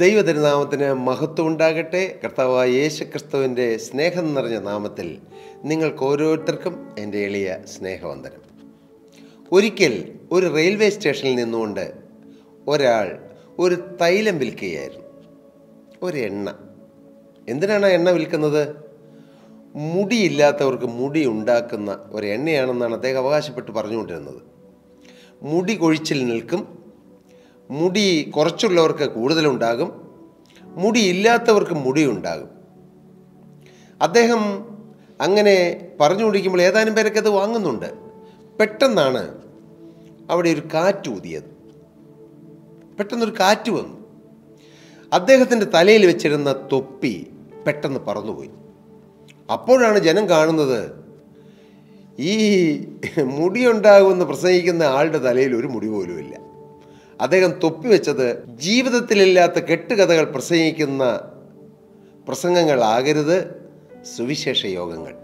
ദൈവതിരുനാമത്തിന് മഹത്വം ഉണ്ടാകട്ടെ. കർത്താവായ യേശുക്രിസ്തുവിൻ്റെ സ്നേഹം നിറഞ്ഞ നാമത്തിൽ നിങ്ങൾക്ക് ഓരോരുത്തർക്കും എൻ്റെ എളിയ സ്നേഹവന്ദനം. ഒരിക്കൽ ഒരു റെയിൽവേ സ്റ്റേഷനിൽ നിന്നുകൊണ്ട് ഒരാൾ ഒരു തൈലം വിൽക്കുകയായിരുന്നു, ഒരു എണ്ണ. എന്തിനാണ് എണ്ണ വിൽക്കുന്നത്? മുടിയില്ലാത്തവർക്ക് മുടി ഉണ്ടാക്കുന്ന ഒരു എണ്ണയാണെന്നാണ് അദ്ദേഹം അവകാശപ്പെട്ട് പറഞ്ഞുകൊണ്ടിരുന്നത്. മുടി കൊഴിച്ചിൽ നിൽക്കും, മുടി കുറച്ചുള്ളവർക്ക് കൂടുതലുണ്ടാകും, മുടിയില്ലാത്തവർക്ക് മുടി ഉണ്ടാകും. അദ്ദേഹം അങ്ങനെ പറഞ്ഞുകൊണ്ടിരിക്കുമ്പോൾ ഏതാനും പേരൊക്കെ അത് വാങ്ങുന്നുണ്ട്. പെട്ടെന്നാണ് അവിടെ ഒരു കാറ്റ് ഊതിയത്. പെട്ടെന്നൊരു കാറ്റ് വന്നു. അദ്ദേഹത്തിൻ്റെ തലയിൽ വെച്ചിരുന്ന തൊപ്പി പെട്ടെന്ന് പറന്നുപോയി. അപ്പോഴാണ് ജനം കാണുന്നത്, ഈ മുടിയുണ്ടാകുമെന്ന് പ്രസംഗിക്കുന്ന ആളുടെ തലയിൽ ഒരു മുടി പോലുമില്ല. അദ്ദേഹം തൊപ്പി വെച്ചത് ജീവിതത്തിലില്ലാത്ത കെട്ടുകഥകൾ പ്രസംഗിക്കുന്ന പ്രസംഗങ്ങളാകരുത്, സുവിശേഷ യോഗങ്ങൾ,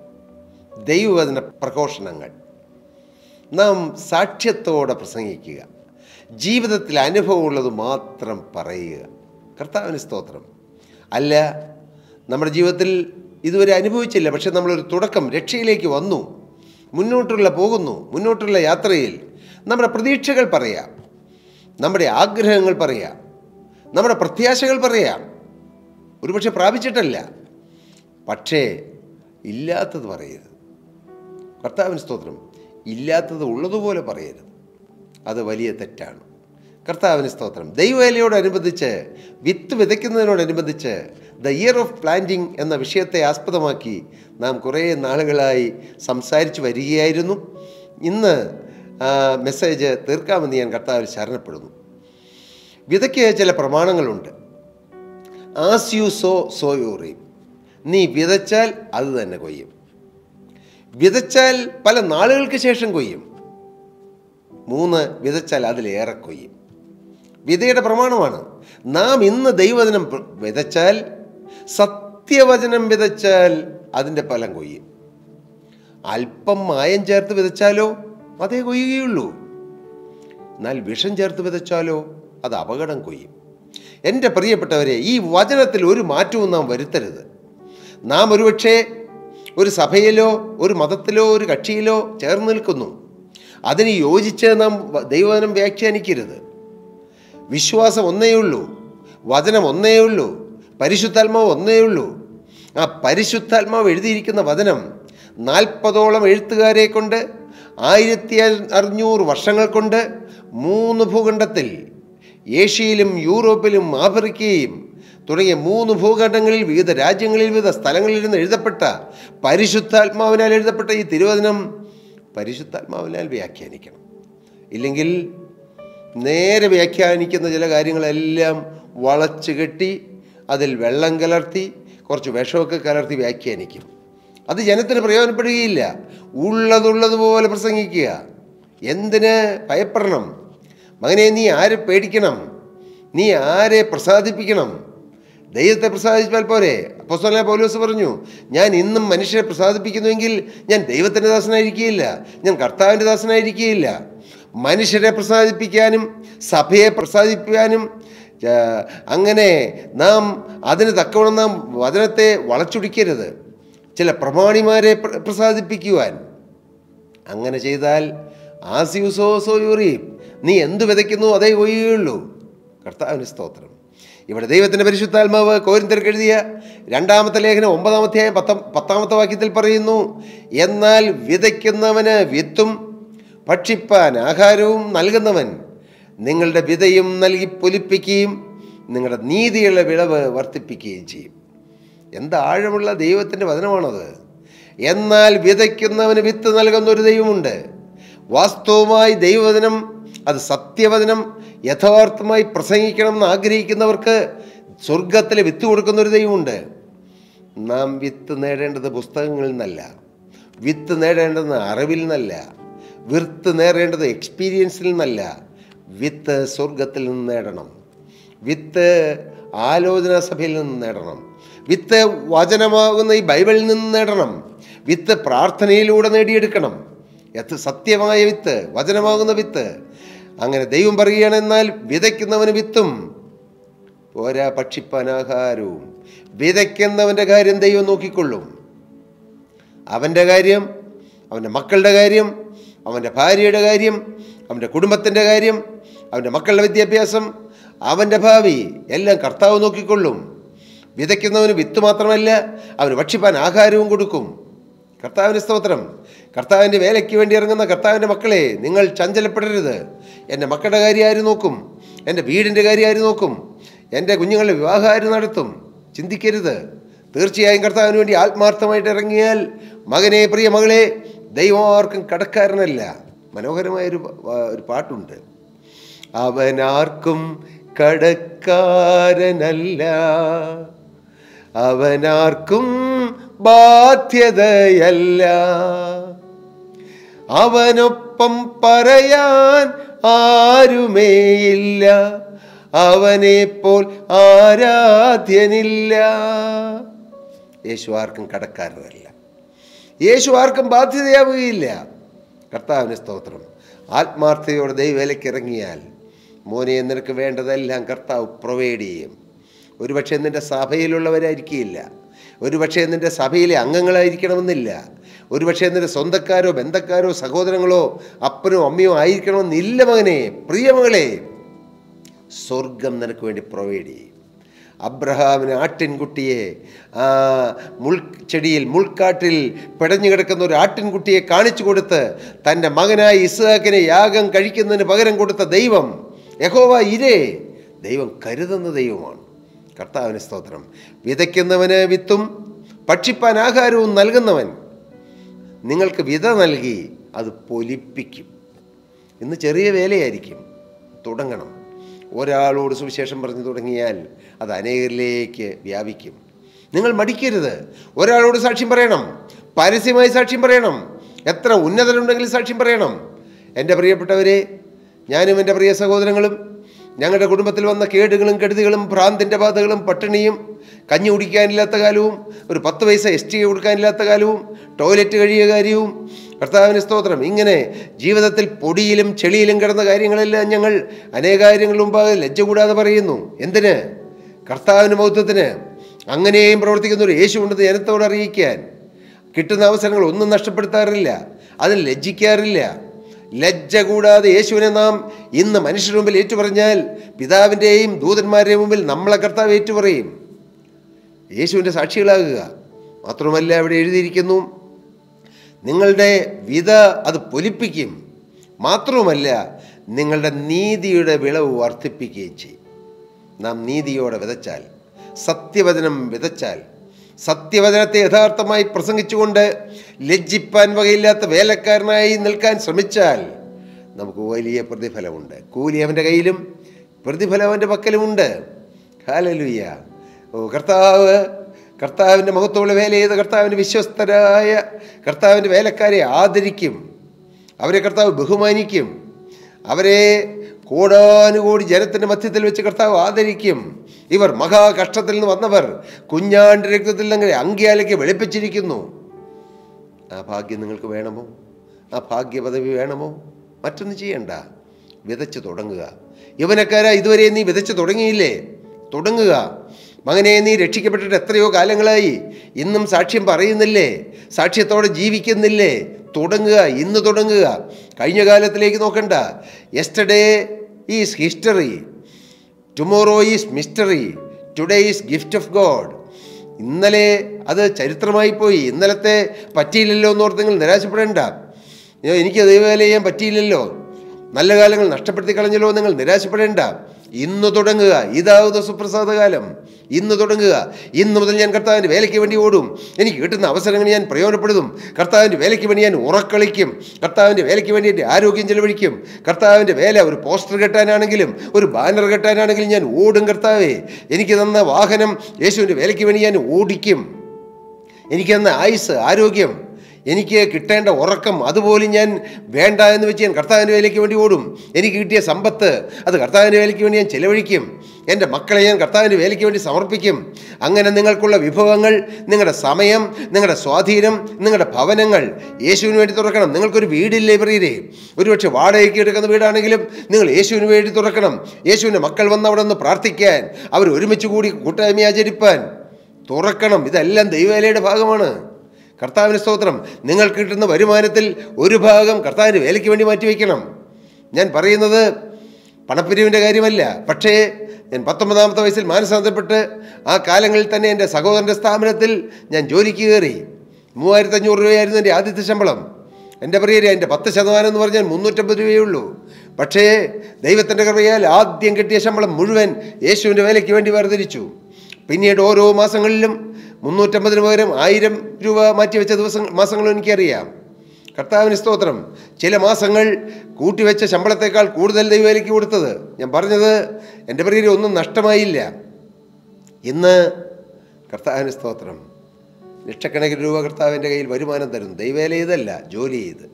ദൈവവചന പ്രഘോഷണങ്ങൾ. നാം സാക്ഷ്യത്തോടെ പ്രസംഗിക്കുക, ജീവിതത്തിൽ അനുഭവമുള്ളത് മാത്രം പറയുക. കർത്താവിന് സ്തോത്രം. അല്ല, നമ്മുടെ ജീവിതത്തിൽ ഇതുവരെ അനുഭവിച്ചില്ല, പക്ഷെ നമ്മളൊരു തുടക്കം, രക്ഷയിലേക്ക് വന്നു, മുന്നോട്ടുള്ള യാത്രയിൽ നമ്മുടെ പ്രതീക്ഷകൾ പറയാം, നമ്മുടെ ആഗ്രഹങ്ങൾ പറയാം, നമ്മുടെ പ്രത്യാശകൾ പറയാം. ഒരുപക്ഷെ പ്രാപിച്ചിട്ടല്ല, പക്ഷേ ഇല്ലാത്തത് പറയരുത്. കർത്താവിന് സ്തോത്രം. ഇല്ലാത്തത് ഉള്ളതുപോലെ പറയരുത്, അത് വലിയ തെറ്റാണ്. കർത്താവിന് സ്തോത്രം. ദൈവവേലയോടനുബന്ധിച്ച്, വിത്ത് വിതയ്ക്കുന്നതിനോടനുബന്ധിച്ച് ദ ഇയർ ഓഫ് പ്ലാന്റിംഗ് എന്ന വിഷയത്തെ ആസ്പദമാക്കി നാം കുറേ നാളുകളായി സംസാരിച്ചു വരികയായിരുന്നു. ഇന്ന് മെസ്സേജ് തീർക്കാമെന്ന് ഞാൻ കർത്താവിൽ ശരണപ്പെടുന്നു. വിതയ്ക്ക് ചില പ്രമാണങ്ങളുണ്ട്. As you sow you reap. നീ വിതച്ചാൽ അത് തന്നെ കൊയ്യും. വിതച്ചാൽ പല നാളുകൾക്ക് ശേഷം കൊയ്യും. 3 വിതച്ചാൽ അതിലേറെ കൊയ്യും. വിതയുടെ പ്രമാണമാണ്. നാം ഇന്ന് ദൈവവചനം വിതച്ചാൽ, സത്യവചനം വിതച്ചാൽ അതിൻ്റെ ഫലം കൊയ്യും. അല്പം മായം ചേർത്ത് വിതച്ചാലോ അതേ കൊയ്യുകയുള്ളൂ. എന്നാൽ വിഷം ചേർത്ത് വിതച്ചാലോ അത് അപകടം കൊയ്യും. എൻ്റെ പ്രിയപ്പെട്ടവരെ, ഈ വചനത്തിൽ ഒരു മാറ്റവും നാം വരുത്തരുത്. നാം ഒരുപക്ഷെ ഒരു സഭയിലോ ഒരു മതത്തിലോ ഒരു കക്ഷിയിലോ ചേർന്ന് നിൽക്കുന്നു. അതിന് യോജിച്ച് നാം ദൈവവചനം വ്യാഖ്യാനിക്കരുത്. വിശ്വാസം ഒന്നേ ഉള്ളൂ, വചനം ഒന്നേ ഉള്ളൂ, പരിശുദ്ധാത്മാവ് ഒന്നേ ഉള്ളൂ. ആ പരിശുദ്ധാത്മാവ് എഴുതിയിരിക്കുന്ന വചനം 40ഓളം എഴുത്തുകാരെ കൊണ്ട് 1600 വർഷങ്ങൾ കൊണ്ട് 3 ഭൂഖണ്ഡത്തിൽ, ഏഷ്യയിലും യൂറോപ്പിലും ആഫ്രിക്കയും തുടങ്ങിയ 3 ഭൂഖണ്ഡങ്ങളിൽ, വിവിധ രാജ്യങ്ങളിൽ, വിവിധ സ്ഥലങ്ങളിൽ നിന്ന് എഴുതപ്പെട്ട, പരിശുദ്ധാത്മാവിനാൽ എഴുതപ്പെട്ട ഈ തിരുവചനം പരിശുദ്ധാത്മാവിനാൽ വ്യാഖ്യാനിക്കണം. ഇല്ലെങ്കിൽ നേരെ വ്യാഖ്യാനിക്കുന്ന ചില കാര്യങ്ങളെല്ലാം വളച്ചു കെട്ടി അതിൽ വെള്ളം കലർത്തി കുറച്ച് വിഷമൊക്കെ കലർത്തി വ്യാഖ്യാനിക്കും. അത് ജനത്തിന് പ്രയോജനപ്പെടുകയില്ല. ഉള്ളതുള്ളതുപോലെ പ്രസംഗിക്കുക. എന്തിന് ഭയപ്പെടണം? മകനെ, നീ ആരെ പേടിക്കണം? നീ ആരെ പ്രസാദിപ്പിക്കണം? ദൈവത്തെ പ്രസാദിച്ചാൽ പോരെ. അപ്പോസ്തലനായ പൗലോസ് പറഞ്ഞു, ഞാൻ ഇന്നും മനുഷ്യരെ പ്രസാദിപ്പിക്കുന്നുവെങ്കിൽ ഞാൻ ദൈവത്തിൻ്റെ ദാസനായിരിക്കുകയില്ല, ഞാൻ കർത്താവിൻ്റെ ദാസനായിരിക്കുകയില്ല. മനുഷ്യരെ പ്രസാദിപ്പിക്കാനും സഭയെ പ്രസാദിപ്പിക്കാനും അങ്ങനെ നാം അതിന് തക്കവണ്ണം നാം വചനത്തെ വളച്ചൊടിക്കരുത്. ചില പ്രമാണിമാരെ പ്രസാദിപ്പിക്കുവാൻ. അങ്ങനെ ചെയ്താൽ as you sow you reap. നീ എന്ത് വിതയ്ക്കുന്നു അതേ കൊയ്യുകയുള്ളൂ. കർത്താവിന് സ്തോത്രം. ഇവിടെ ദൈവത്തിൻ്റെ പരിശുദ്ധാത്മാവ് കൊരിന്ത്യർക്ക് എഴുതിയ 2-ാമത്തെ ലേഖനം 9-ാം അധ്യായം 10-ാമത്തെ വാക്യത്തിൽ പറയുന്നു, എന്നാൽ വിതയ്ക്കുന്നവന് വിത്തും ഭക്ഷിപ്പാൻ ആഹാരവും നൽകുന്നവൻ നിങ്ങളുടെ വിതയും നൽകി പൊലിപ്പിക്കുകയും നിങ്ങളുടെ നീതിയുള്ള വിളവ് വർദ്ധിപ്പിക്കുകയും ചെയ്യും. എന്ത് ആഴമുള്ള ദൈവത്തിൻ്റെ വചനമാണത്. എന്നാൽ വിതയ്ക്കുന്നവന് വിത്ത് നൽകുന്ന ഒരു ദൈവമുണ്ട്. വാസ്തവമായി ദൈവവചനം, അത് സത്യവചനം യഥാർത്ഥമായി പ്രസംഗിക്കണമെന്ന് ആഗ്രഹിക്കുന്നവർക്ക് സ്വർഗത്തിലെ വിത്ത് കൊടുക്കുന്ന ഒരു ദൈവമുണ്ട്. നാം വിത്ത് നേടേണ്ടത് പുസ്തകങ്ങളിൽ നിന്നല്ല, വിത്ത് നേടേണ്ടത് അറിവിൽ നിന്നല്ല, വിത്ത് നേടേണ്ടത് എക്സ്പീരിയൻസിൽ നിന്നല്ല. വിത്ത് സ്വർഗത്തിൽ നിന്ന് നേടണം. വിത്ത് ആലോചനാ സഭയിൽ നിന്ന് നേടണം. വിത്ത് വചനമാകുന്ന ഈ ബൈബിളിൽ നിന്ന് നേടണം. വിത്ത് പ്രാർത്ഥനയിലൂടെ നേടിയെടുക്കണം. സത്യമായ വിത്ത്, വചനമാകുന്ന വിത്ത്. അങ്ങനെ ദൈവം പറയുകയാണ്, എന്നാൽ വിതയ്ക്കുന്നവന് വിത്തും പോരാ ഭക്ഷിപ്പാൻ ആഹാരവും. വിതയ്ക്കുന്നവൻ്റെ കാര്യം ദൈവം നോക്കിക്കൊള്ളും. അവൻ്റെ കാര്യം, അവൻ്റെ മക്കളുടെ കാര്യം, അവൻ്റെ ഭാര്യയുടെ കാര്യം, അവൻ്റെ കുടുംബത്തിൻ്റെ കാര്യം, അവൻ്റെ മക്കളുടെ വിദ്യാഭ്യാസം, അവൻ്റെ ഭാവി എല്ലാം കർത്താവ് നോക്കിക്കൊള്ളും. വിതയ്ക്കുന്നവന് വിത്ത് മാത്രമല്ല, അവന് ഭക്ഷിപ്പാൻ ആഹാരവും കൊടുക്കും. കർത്താവിന് സ്തോത്രം. കർത്താവിൻ്റെ വേലയ്ക്ക് വേണ്ടി ഇറങ്ങുന്ന കർത്താവിൻ്റെ മക്കളെ, നിങ്ങൾ ചഞ്ചലപ്പെടരുത്. എൻ്റെ മക്കളുടെ കാര്യം ആര് നോക്കും? എൻ്റെ വീടിൻ്റെ കാര്യം ആര് നോക്കും? എൻ്റെ കുഞ്ഞുങ്ങളുടെ വിവാഹം ആര് നടത്തും? ചിന്തിക്കരുത്. തീർച്ചയായും കർത്താവിന് വേണ്ടി ആത്മാർത്ഥമായിട്ട് ഇറങ്ങിയാൽ, മകനെ, പ്രിയ മകളെ, ദൈവം ആർക്കും കടക്കാരനല്ല. മനോഹരമായൊരു പാട്ടുണ്ട്. അവനാർക്കും കടക്കാരനല്ല, അവനാർക്കും ബാധ്യതയല്ല, അവനൊപ്പം പറയാൻ ആരുമേയില്ല, അവനെപ്പോൾ ആരാധ്യനില്ല. യേശു ആർക്കും കടക്കാരനല്ല, യേശു ആർക്കും ബാധ്യതയാവുകയില്ല. കർത്താവിന് സ്തോത്രം. ആത്മാർത്ഥതയോടെ ദൈവവേലയ്ക്ക് ഇറങ്ങിയാൽ, മോനെ, നിനക്ക് വേണ്ടതെല്ലാം കർത്താവ് പ്രൊവൈഡ് ചെയ്യും. ഒരുപക്ഷെ നിൻ്റെ സഭയിലുള്ളവരായിരിക്കില്ല, ഒരുപക്ഷെ നിൻ്റെ സഭയിലെ അംഗങ്ങളായിരിക്കണമെന്നില്ല, ഒരുപക്ഷെ നിൻ്റെ സ്വന്തക്കാരോ ബന്ധക്കാരോ സഹോദരങ്ങളോ അപ്പനോ അമ്മയോ ആയിരിക്കണമെന്നില്ല. മകനെ, പ്രിയമകളെ, സ്വർഗം നിനക്ക് വേണ്ടി പ്രൊവൈഡ് ചെയ്യും. അബ്രഹാമിന് ആട്ടിൻകുട്ടിയെ, മുൾച്ചെടിയിൽ, മുൾക്കാട്ടിൽ പിടഞ്ഞു കിടക്കുന്ന ഒരു ആട്ടിൻകുട്ടിയെ കാണിച്ചു കൊടുത്ത് തൻ്റെ മകനായ ഇസ്ഹാക്കിനെ യാഗം കഴിക്കുന്നതിന് പകരം കൊടുത്ത ദൈവം യഹോവ ഇരേ. ദൈവം കരുതുന്ന ദൈവമാണ്. കർത്താവിന് സ്തോത്രം. വിതയ്ക്കുന്നവന് വിത്തും ഭക്ഷിപ്പാൻ ആഹാരവും നൽകുന്നവൻ നിങ്ങൾക്ക് വിത നൽകി അത് പൊലിപ്പിക്കും. ഇന്ന് ചെറിയ വേലയായിരിക്കും, തുടങ്ങണം. ഒരാളോട് സുവിശേഷം പറഞ്ഞു തുടങ്ങിയാൽ അത് അനേകരിലേക്ക് വ്യാപിക്കും. നിങ്ങൾ മടിക്കരുത്. ഒരാളോട് സാക്ഷ്യം പറയണം, പരസ്യമായി സാക്ഷ്യം പറയണം. എത്ര ഉന്നതരുണ്ടെങ്കിലും സാക്ഷ്യം പറയണം. എൻ്റെ പ്രിയപ്പെട്ടവരെ, ഞാനും എൻ്റെ പ്രിയ സഹോദരങ്ങളും ഞങ്ങളുടെ കുടുംബത്തിൽ വന്ന കേടുകളും കെടുതികളും ഭ്രാന്തിൻ്റെ ബാധകളും പട്ടിണിയും കഞ്ഞി കുടിക്കാനില്ലാത്ത കാലവും ഒരു 10 പൈസ ST കൊടുക്കാനില്ലാത്ത കാലവും ടോയ്ലറ്റ് കഴിയ കാര്യവും, കർത്താവിന് സ്തോത്രം, ഇങ്ങനെ ജീവിതത്തിൽ പൊടിയിലും ചെളിയിലും കിടന്ന കാര്യങ്ങളെല്ലാം ഞങ്ങൾ അനേകാര്യങ്ങൾ മുമ്പാകെ ലജ്ജ കൂടാതെ പറയുന്നു. എന്തിന്? കർത്താവിന് മഹത്വത്തിന്. അങ്ങനെയും പ്രവർത്തിക്കുന്ന ഒരു യേശു ഉണ്ടെന്ന് ജനത്തോട് അറിയിക്കാൻ. കിട്ടുന്ന അവസരങ്ങൾ ഒന്നും നഷ്ടപ്പെടുത്താറില്ല, അതിൽ ലജ്ജിക്കാറില്ല. ലജ്ജ കൂടാതെ യേശുവിനെ നാം ഇന്ന് മനുഷ്യരുടെ മുമ്പിൽ ഏറ്റുപറഞ്ഞാൽ പിതാവിൻ്റെയും ദൂതന്മാരുടെയും മുമ്പിൽ നമ്മളെ കർത്താവ് ഏറ്റുപറയും. യേശുവിൻ്റെ സാക്ഷികളാകുക. മാത്രമല്ല, ഇവിടെ എഴുതിയിരിക്കുന്നു, നിങ്ങളുടെ വിത അത് പൊലിപ്പിക്കും. മാത്രവുമല്ല, നിങ്ങളുടെ നീതിയുടെ വിളവ് വർദ്ധിപ്പിക്കുകയും ചെയ്യും. നാം നീതിയോടെ വിതച്ചാൽ, സത്യവചനം വിതച്ചാൽ, സത്യവചനത്തെ യഥാർത്ഥമായി പ്രസംഗിച്ചുകൊണ്ട് ലജ്ജിപ്പാൻ വകയില്ലാത്ത വേലക്കാരനായി നിൽക്കാൻ ശ്രമിച്ചാൽ നമുക്ക് വലിയ പ്രതിഫലമുണ്ട്. കൂലി അവൻ്റെ കയ്യിലും പ്രതിഫലം അവൻ്റെ പക്കലുമുണ്ട്. ഹല്ലേലൂയ. കർത്താവിൻ്റെ മഹത്വമുള്ള വേല ചെയ്ത് കർത്താവിൻ്റെ വിശ്വസ്തരായ കർത്താവിൻ്റെ വേലക്കാരെ ആദരിക്കും. അവരെ കർത്താവ് ബഹുമാനിക്കും. അവരെ കോടാനുകോടി ജനത്തിൻ്റെ മധ്യത്തിൽ വെച്ച് കർത്താവ് ആദരിക്കും. ഇവർ മഹാകഷ്ടത്തിൽ നിന്ന് വന്നവർ, കുഞ്ഞാണ്ട് രക്തത്തിൽ അങ്ങനെ അങ്കിയാലേക്ക് വെളുപ്പിച്ചിരിക്കുന്നു. ആ ഭാഗ്യം നിങ്ങൾക്ക് വേണമോ? ആ ഭാഗ്യ പദവി വേണമോ? മറ്റൊന്നും ചെയ്യണ്ട, വിതച്ച് തുടങ്ങുക. യൗവനക്കാരാ, ഇതുവരെ നീ വിതച്ച് തുടങ്ങിയില്ലേ? തുടങ്ങുക. മകനെ, നീ രക്ഷിക്കപ്പെട്ടിട്ട് എത്രയോ കാലങ്ങളായി, ഇന്നും സാക്ഷ്യം പറയുന്നില്ലേ? സാക്ഷ്യത്തോടെ ജീവിക്കുന്നില്ലേ? തുടങ്ങുക, ഇന്ന് തുടങ്ങുക. കഴിഞ്ഞ കാലത്തിലേക്ക് നോക്കണ്ട. Yesterday is history, tomorrow is mystery, today is gift of God. ഇന്നലെ അത് ചരിത്രമായി പോയി. ഇന്നലത്തെ പറ്റിയില്ലല്ലോ എന്നോർത്ത് നിങ്ങൾ നിരാശപ്പെടേണ്ട. എനിക്ക് ദൈവവേല ചെയ്യാൻ പറ്റിയില്ലല്ലോ, നല്ല കാലങ്ങൾ നഷ്ടപ്പെടുത്തി കളഞ്ഞല്ലോ, നിങ്ങൾ നിരാശപ്പെടേണ്ട. ഇന്ന് തുടങ്ങുക. ഇതാവുന്ന സുപ്രസാദകാലം. ഇന്ന് തുടങ്ങുക. ഇന്ന് മുതൽ ഞാൻ കർത്താവിൻ്റെ വേലയ്ക്ക് വേണ്ടി ഓടും. എനിക്ക് കിട്ടുന്ന അവസരങ്ങൾ ഞാൻ പ്രയോജനപ്പെടുത്തും. കർത്താവിൻ്റെ വേലയ്ക്ക് വേണ്ടി ഞാൻ ഉറക്കളിക്കും. കർത്താവിൻ്റെ വേലയ്ക്ക് വേണ്ടി എൻ്റെ ആരോഗ്യം ചെലവഴിക്കും. കർത്താവിൻ്റെ വേല ഒരു പോസ്റ്റർ കെട്ടാനാണെങ്കിലും ഒരു ബാനർ കെട്ടാനാണെങ്കിലും ഞാൻ ഓടും. കർത്താവേ, എനിക്ക് തന്ന വാഹനം യേശുവിൻ്റെ വേലയ്ക്ക് വേണ്ടി ഞാൻ ഓടിക്കും. എനിക്ക് തന്ന ആയുസ്, ആരോഗ്യം എനിക്ക് കിട്ടേണ്ട ഉറക്കം അതുപോലും ഞാൻ വേണ്ട എന്ന് വെച്ച് ഞാൻ കർത്താവിൻ്റെ വേലയ്ക്ക് വേണ്ടി ഓടും. എനിക്ക് കിട്ടിയ സമ്പത്ത് അത് കർത്താവിൻ്റെ വേലയ്ക്ക് വേണ്ടി ഞാൻ ചെലവഴിക്കും. എൻ്റെ മക്കളെ ഞാൻ കർത്താവിൻ്റെ വേലയ്ക്ക് വേണ്ടി സമർപ്പിക്കും. അങ്ങനെ നിങ്ങൾക്കുള്ള വിഭവങ്ങൾ, നിങ്ങളുടെ സമയം, നിങ്ങളുടെ സ്വാധീനം, നിങ്ങളുടെ ഭവനങ്ങൾ യേശുവിന് വേണ്ടി തുറക്കണം. നിങ്ങൾക്കൊരു വീടില്ലേ പ്രിയരെ? ഒരുപക്ഷെ വാടകയ്ക്ക് എടുക്കുന്ന വീടാണെങ്കിലും നിങ്ങൾ യേശുവിന് വേണ്ടി തുറക്കണം. യേശുവിൻ്റെ മക്കൾ വന്ന് അവിടെ നിന്ന് പ്രാർത്ഥിക്കാൻ, അവർ ഒരുമിച്ച് കൂടി കൂട്ടായ്മ ആചരിപ്പാൻ തുറക്കണം. ഇതെല്ലാം ദൈവവേലയുടെ ഭാഗമാണ്. കർത്താവിന് സ്തോത്രം. നിങ്ങൾക്ക് കിട്ടുന്ന വരുമാനത്തിൽ ഒരു ഭാഗം കർത്താവിൻ്റെ വേലയ്ക്ക് വേണ്ടി മാറ്റിവെക്കണം. ഞാൻ പറയുന്നത് പണപ്പിരിവിൻ്റെ കാര്യമല്ല. പക്ഷേ ഞാൻ 19-ാമത്തെ വയസ്സിൽ മാനസാന്തരപ്പെട്ട് ആ കാലങ്ങളിൽ തന്നെ എൻ്റെ സഹോദരൻ്റെ സ്ഥാപനത്തിൽ ഞാൻ ജോലിക്ക് കയറി. 3500 രൂപയായിരുന്നു എൻ്റെ ആദ്യത്തെ ശമ്പളം. എൻ്റെ പ്രിയരെ, എൻ്റെ 10% എന്ന് പറഞ്ഞാൽ 350 രൂപയേ ഉള്ളൂ. പക്ഷേ ദൈവത്തിൻ്റെ കൃപയാൽ ആദ്യം കിട്ടിയ ശമ്പളം മുഴുവൻ യേശുവിൻ്റെ വേലയ്ക്ക് വേണ്ടി വേർതിരിച്ചു. പിന്നീട് ഓരോ മാസങ്ങളിലും 350 പകരം 1000 രൂപ മാറ്റിവെച്ച മാസങ്ങളും എനിക്കറിയാം. കർത്താവിന് സ്തോത്രം. ചില മാസങ്ങൾ കൂട്ടിവെച്ച ശമ്പളത്തേക്കാൾ കൂടുതൽ ദൈവവേലയ്ക്ക് കൊടുത്തത്. ഞാൻ പറഞ്ഞത് എൻ്റെ പ്രിയരെ, ഒന്നും നഷ്ടമായില്ല. ഇന്ന് കർത്താവിന് സ്തോത്രം, ലക്ഷക്കണക്കിന് രൂപ കർത്താവിൻ്റെ കയ്യിൽ വരുമാനം തരുന്നു. ദൈവവേല ചെയ്തല്ല, ജോലി ചെയ്ത്.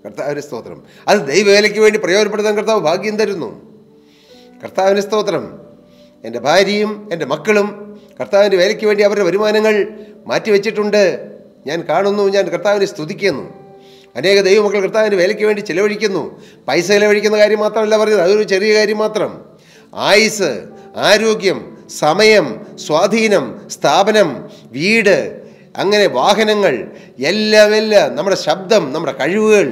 കർത്താവിന് സ്തോത്രം. അത് ദൈവവേലയ്ക്ക് വേണ്ടി പ്രയോജനപ്പെടുത്താൻ കർത്താവ് ഭാഗ്യം തരുന്നു. കർത്താവിന് സ്തോത്രം. എൻ്റെ ഭാര്യയും എൻ്റെ മക്കളും കർത്താവിൻ്റെ വേലയ്ക്ക് വേണ്ടി അവരുടെ വരുമാനങ്ങൾ മാറ്റിവെച്ചിട്ടുണ്ട്. ഞാൻ കാണുന്നു, ഞാൻ കർത്താവിനെ സ്തുതിക്കുന്നു. അനേക ദൈവമക്കൾ കർത്താവിൻ്റെ വേലയ്ക്ക് വേണ്ടി ചിലവഴിക്കുന്നു. പൈസ ചിലവഴിക്കുന്ന കാര്യം മാത്രമല്ല പറഞ്ഞത്, അതൊരു ചെറിയ കാര്യം മാത്രം. ആയുസ്, ആരോഗ്യം, സമയം, സ്വാധീനം, സ്ഥാപനം, വീട്, അങ്ങനെ വാഹനങ്ങൾ, എല്ലാം നമ്മുടെ ശബ്ദം, നമ്മുടെ കഴിവുകൾ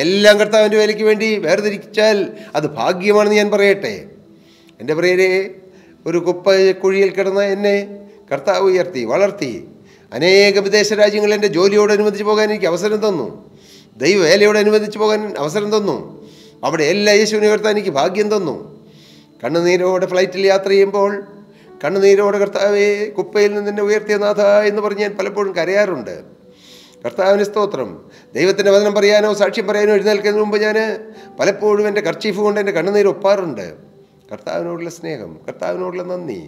എല്ലാം കർത്താവിൻ്റെ വേലയ്ക്ക് വേണ്ടി വേർതിരിച്ചാൽ അത് ഭാഗ്യമാണെന്ന് ഞാൻ പറയട്ടെ. എൻ്റെ പ്രിയരെ, ഒരു കുഴിയിൽ കിടന്ന എന്നെ കർത്താവ് ഉയർത്തി വളർത്തി. അനേക വിദേശ രാജ്യങ്ങളിൽ എൻ്റെ ജോലിയോടനുബന്ധിച്ച് പോകാൻ എനിക്ക് അവസരം തന്നു. ദൈവവേലയോടനുബന്ധിച്ച് പോകാൻ അവസരം തന്നു. അവിടെ എല്ലാ യേശുവിനെ ഉയർത്താൻ എനിക്ക് ഭാഗ്യം തന്നു. കണ്ണുനീരോടെ ഫ്ലൈറ്റിൽ യാത്ര ചെയ്യുമ്പോൾ കണ്ണുനീരോടെ കർത്താവേ, കുപ്പയിൽ നിന്ന് എന്നെ ഉയർത്തിയ നാഥ എന്ന് പറഞ്ഞ് ഞാൻ പലപ്പോഴും കരയാറുണ്ട്. കർത്താവിന് സ്തോത്രം. ദൈവത്തിൻ്റെ വചനം പറയാനോ സാക്ഷ്യം പറയാനോ എഴുന്നേൽക്കുന്നതിന് മുമ്പ് ഞാൻ പലപ്പോഴും എൻ്റെ കർച്ചീഫ് കൊണ്ട് എൻ്റെ കണ്ണുനീര് ഒപ്പാറുണ്ട്. കർത്താവിനോടുള്ള സ്നേഹം, കർത്താവിനോടുള്ള നന്ദി.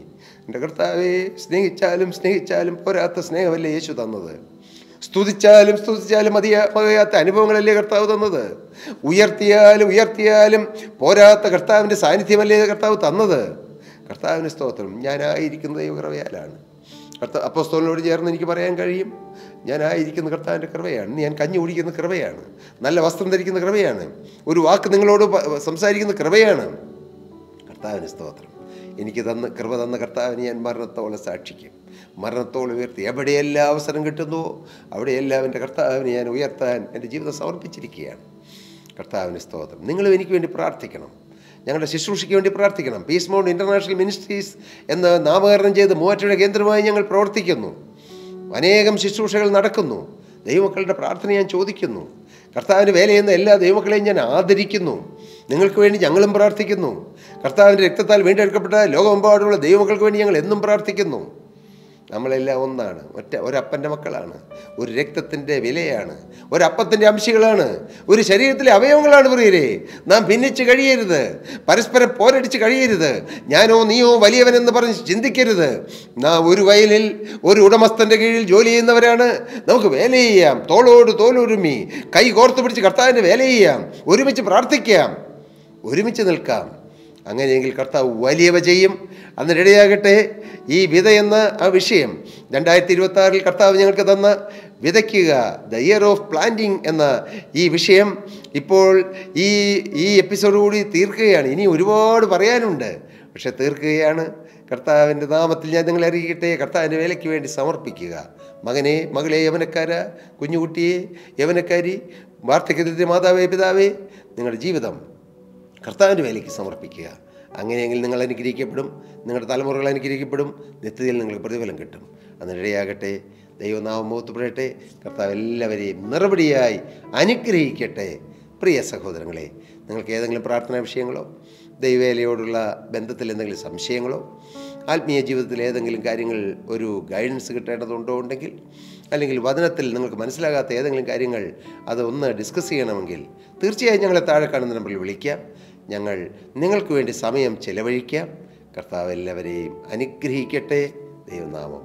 എൻ്റെ കർത്താവെ, സ്നേഹിച്ചാലും പോരാത്ത സ്നേഹമല്ലേ യേശു തന്നത്? സ്തുതിച്ചാലും മതിയാത്ത അനുഭവങ്ങളല്ലേ കർത്താവ് തന്നത്? ഉയർത്തിയാലും പോരാത്ത കർത്താവിൻ്റെ സാന്നിധ്യമല്ലേ കർത്താവ് തന്നത്? കർത്താവിന് സ്തോത്രം. ഞാനായിരിക്കുന്ന ദൈവകൃപയാലാണ്. അപ്പോസ്തലനോട് ചേർന്ന് എനിക്ക് പറയാൻ കഴിയും, ഞാനായിരിക്കുന്ന കർത്താവിൻ്റെ കൃപയാണ്. ഞാൻ കഞ്ഞി കുടിക്കുന്ന കൃപയാണ്. നല്ല വസ്ത്രം ധരിക്കുന്ന കൃപയാണ്. ഒരു വാക്ക് നിങ്ങളോട് സംസാരിക്കുന്ന കൃപയാണ്. കർത്താവിന് സ്തോത്രം. എനിക്ക് കൃപ തന്ന കർത്താവിന് ഞാൻ മരണത്തോളം സാക്ഷിക്കും. മരണത്തോളം ഉയർത്തി എവിടെയെല്ലാം അവസരം കിട്ടുന്നുവോ അവിടെയെല്ലാം എൻ്റെ കർത്താവിനെ ഞാൻ ഉയർത്താൻ എൻ്റെ ജീവിതം സമർപ്പിച്ചിരിക്കുകയാണ്. കർത്താവിന് സ്തോത്രം. നിങ്ങളും എനിക്ക് വേണ്ടി പ്രാർത്ഥിക്കണം. ഞങ്ങളുടെ ശുശ്രൂഷയ്ക്ക് വേണ്ടി പ്രാർത്ഥിക്കണം. പീസ് മൗണ്ട് ഇൻ്റർനാഷണൽ മിനിസ്ട്രീസ് എന്ന് നാമകരണം ചെയ്ത് മൂവാറ്റുപുഴ കേന്ദ്രമായി ഞങ്ങൾ പ്രവർത്തിക്കുന്നു. അനേകം ശുശ്രൂഷകൾ നടക്കുന്നു. ദൈവമക്കളുടെ പ്രാർത്ഥന ഞാൻ ചോദിക്കുന്നു. കർത്താവിൻ്റെ വേല ചെയ്യുന്ന എല്ലാ ദൈവമക്കളെയും ഞാൻ ആദരിക്കുന്നു. നിങ്ങൾക്ക് വേണ്ടി ഞങ്ങളും പ്രാർത്ഥിക്കുന്നു. കർത്താവിൻ്റെ രക്തത്താൽ വീണ്ടെടുക്കപ്പെട്ട ലോകമെമ്പാടുള്ള ദൈവമക്കൾക്ക് വേണ്ടി ഞങ്ങൾ എന്നും പ്രാർത്ഥിക്കുന്നു. നമ്മളെല്ലാം ഒന്നാണ്. ഒരപ്പൻ്റെ മക്കളാണ്. ഒരു രക്തത്തിൻ്റെ വിലയാണ്. ഒരപ്പത്തിൻ്റെ അംശികളാണ്. ഒരു ശരീരത്തിലെ അവയവങ്ങളാണ് പ്രിയരെ. നാം ഭിന്നിച്ച് കഴിയരുത്. പരസ്പരം പോരടിച്ച് കഴിയരുത്. ഞാനോ നീയോ വലിയവനെന്ന് പറഞ്ഞ് ചിന്തിക്കരുത്. നാം ഒരു വയലിൽ ഒരു ഉടമസ്ഥൻ്റെ കീഴിൽ ജോലി ചെയ്യുന്നവരാണ്. നമുക്ക് വേല ചെയ്യാം. തോളോട് തോലൊരുമി കൈ കോർത്ത് പിടിച്ച് കർത്താവിൻ്റെ വേല ചെയ്യാം. ഒരുമിച്ച് പ്രാർത്ഥിക്കാം. ഒരുമിച്ച് നിൽക്കാം. അങ്ങനെയെങ്കിൽ കർത്താവ് വലിയവ ചെയ്യും. അന്നിടയാകട്ടെ ഈ വിത എന്ന ആ വിഷയം 2026 കർത്താവ് ഞങ്ങൾക്ക് തന്ന വിതയ്ക്കുക, ദ ഇയർ ഓഫ് പ്ലാന്റിങ് എന്ന ഈ വിഷയം ഇപ്പോൾ ഈ എപ്പിസോഡ് കൂടി തീർക്കുകയാണ്. ഇനി ഒരുപാട് പറയാനുണ്ട്, പക്ഷെ തീർക്കുകയാണ്. കർത്താവിൻ്റെ നാമത്തിൽ ഞാൻ നിങ്ങളെ അറിയിക്കട്ടെ, കർത്താവിൻ്റെ വേലയ്ക്ക് വേണ്ടി സമർപ്പിക്കുക. മകനെ, മകളെ, യവനക്കാര, കുഞ്ഞുകുട്ടിയെ, യവനക്കാരി, വാർദ്ധക്യത്തിൻ്റെ മാതാവേ, പിതാവേ, നിങ്ങളുടെ ജീവിതം കർത്താവിൻ്റെ വേലയ്ക്ക് സമർപ്പിക്കുക. അങ്ങനെയെങ്കിൽ നിങ്ങൾ അനുഗ്രഹിക്കപ്പെടും. നിങ്ങളുടെ തലമുറകൾ അനുഗ്രഹിക്കപ്പെടും. നിത്യതയിൽ നിങ്ങൾക്ക് പ്രതിഫലം കിട്ടും. അതിനിടയാകട്ടെ. ദൈവനാമം മഹത്വപ്പെടട്ടെ. കർത്താവ് എല്ലാവരെയും നിറപടിയായി അനുഗ്രഹിക്കട്ടെ. പ്രിയ സഹോദരങ്ങളെ, നിങ്ങൾക്ക് ഏതെങ്കിലും പ്രാർത്ഥനാ വിഷയങ്ങളോ ദൈവവേലയോടുള്ള ബന്ധത്തിൽ എന്തെങ്കിലും സംശയങ്ങളോ ആത്മീയ ജീവിതത്തിൽ ഏതെങ്കിലും കാര്യങ്ങൾ ഒരു ഗൈഡൻസ് കിട്ടേണ്ടതുണ്ടോ ഉണ്ടെങ്കിൽ, അല്ലെങ്കിൽ വചനത്തിൽ നിങ്ങൾക്ക് മനസ്സിലാകാത്ത ഏതെങ്കിലും കാര്യങ്ങൾ അതൊന്ന് ഡിസ്കസ് ചെയ്യണമെങ്കിൽ തീർച്ചയായും ഞങ്ങളെ താഴെ കാണുന്ന നമ്പറിൽ വിളിക്കാം. ഞങ്ങൾ നിങ്ങൾക്ക് വേണ്ടി സമയം ചെലവഴിക്കാം. കർത്താവ് എല്ലാവരെയും അനുഗ്രഹിക്കട്ടെ. ദൈവനാമം